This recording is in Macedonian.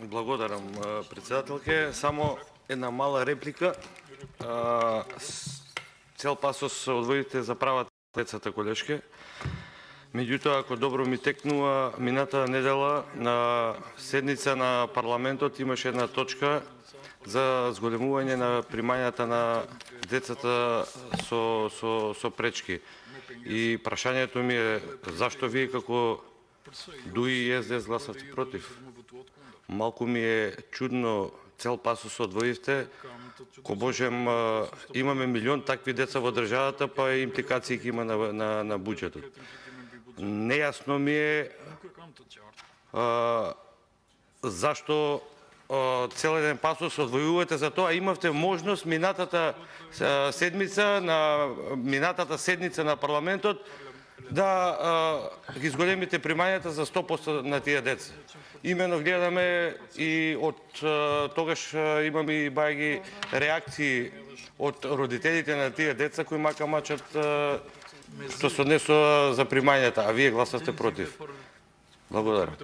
Благодарам, председателке. Само една мала реплика. Цел пасос одвоите за правата децата, колешке. Меѓутоа, ако добро ми текнува, мината недела на седница на парламентот имаше една точка за зголемување на примањата на децата со пречки. И прашањето ми е зашто вие како ДУИ и СДС гласавте против? Малку ми е чудно, цел пасос одвоивте. Ко можем, имаме милион такви деца во државата, па и импликации има на буџетот. Нејасно ми е зашто цел еден пасос одвојувате за тоа. Имавте можност минатата седница на парламентот да ги зголемите примањата за 100% на тие деца. Имено гледаме и од тогаш имаме и бајги реакции од родителите на тие деца кои мака мачат што се однесува за примањата, а вие гласавте против. Благодарам.